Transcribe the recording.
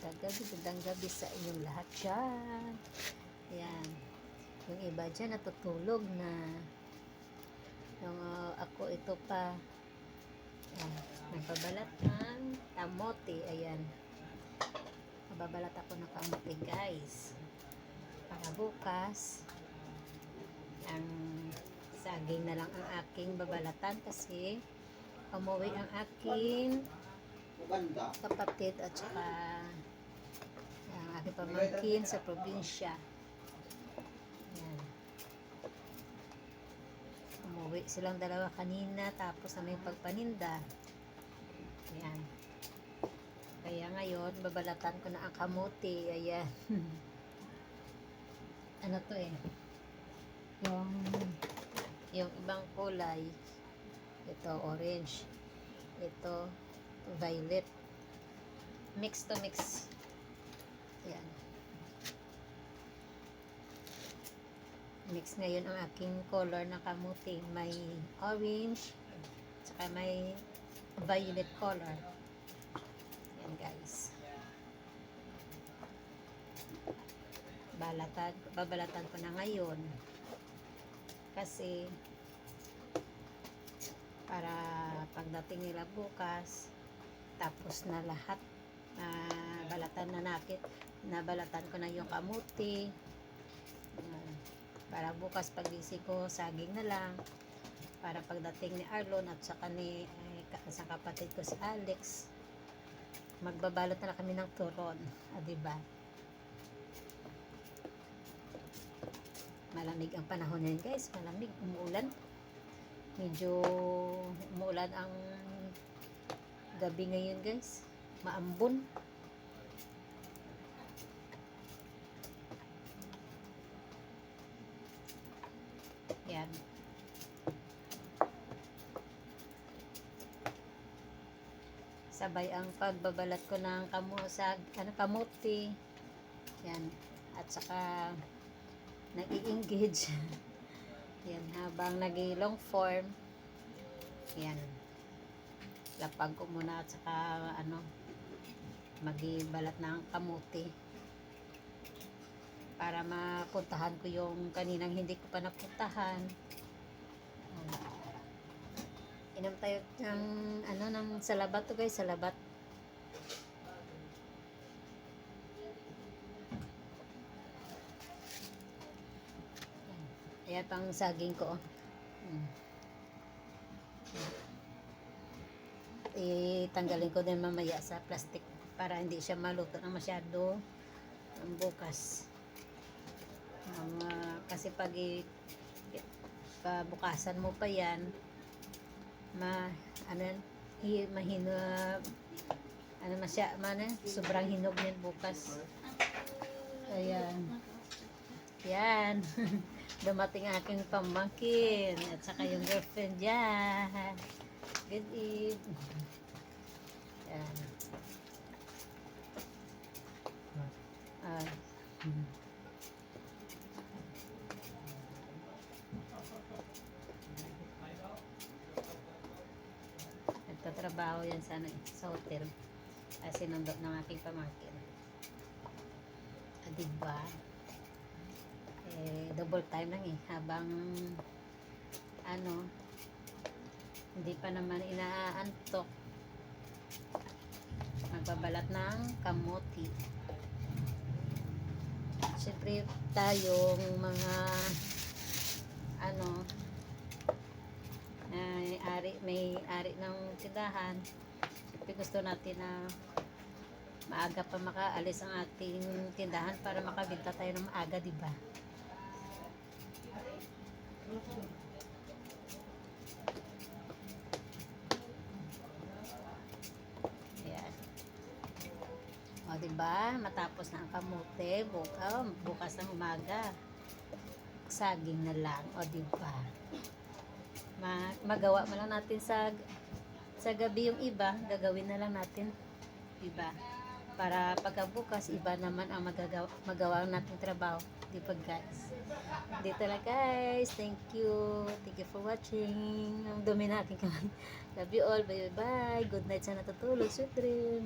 Magandang gabi sa inyong lahat dyan. Ayan. Yung iba dyan natutulog na. Yung ako ito pa. Ayan. Nagbabalat ng kamote. Ayan. Mababalat ako ng kamote guys. Para bukas, ang saging na lang ang aking babalatan kasi umuwi ang aking kapatid at saka ang aking pamangkin sa probinsya. Yan. Umuwi silang dalawa kanina tapos na may pagpaninda. Yan. Kaya ngayon babalatan ko na ang kamote. Ayan. Ano to yung ibang kulay, ito orange, ito violet, mix to mix. Yan, mix ngayon ang aking color na kamuti. May orange saka may violet color. Yan guys, babalatan ko na ngayon kasi para pagdating nila bukas tapos na lahat, nabalatan ko na yung kamuti, para bukas pagising ko saging na lang, para pagdating ni Arlon at saka sa kapatid ko si Alex, magbabalot na kami ng turon. Diba? Malamig ang panahon ngayon guys, malamig, umuulan, medyo umuulan ang gabi ngayon guys, maambon. Yan, sabay ang pagbabalat ko ng kamuti. Yan, at saka nag-i-engage. Yan, habang nag-i-long form. Yan, lapag ko muna at saka mag-ibalat ng kamuti para mapuntahan ko yung kaninang hindi ko pa napuntahan. Inom tayo ng ng salabat to guys, salabat. Ayan pang saging ko. Itanggalin ko din mamaya sa plastic para hindi siya maluto na masyado bukas. Kasi pag bukasan mo pa yan, sobrang hinog yan bukas. Ayan. Yan. Dumating aking pamangkin at saka yung girlfriend dyan. Good evening. Yan. Nagtatrabaho yan sa hotel. Sinundot ng aking pamangkin. Diba? Double time lang habang hindi pa naman inaantok, magbabalat ng kamote. Siyempre tayong mga may ari ng tindahan, siyempre gusto natin na maaga pa makaalis ang ating tindahan para makabenta tayo ng maaga, diba? Ayan. Diba? Matapos na ang kamote, bukas ng umaga, saging na lang. Diba? Magawa mo lang natin sa gabi yung iba, gagawin na lang natin. Diba? Para pagkabukas, iba naman ang magawa natin trabaho. Diba guys? Dito lang guys. Thank you. Thank you for watching. Ang dumi natin kamay. Love you all. Bye bye. Good night sa natutulog. Sweet dream.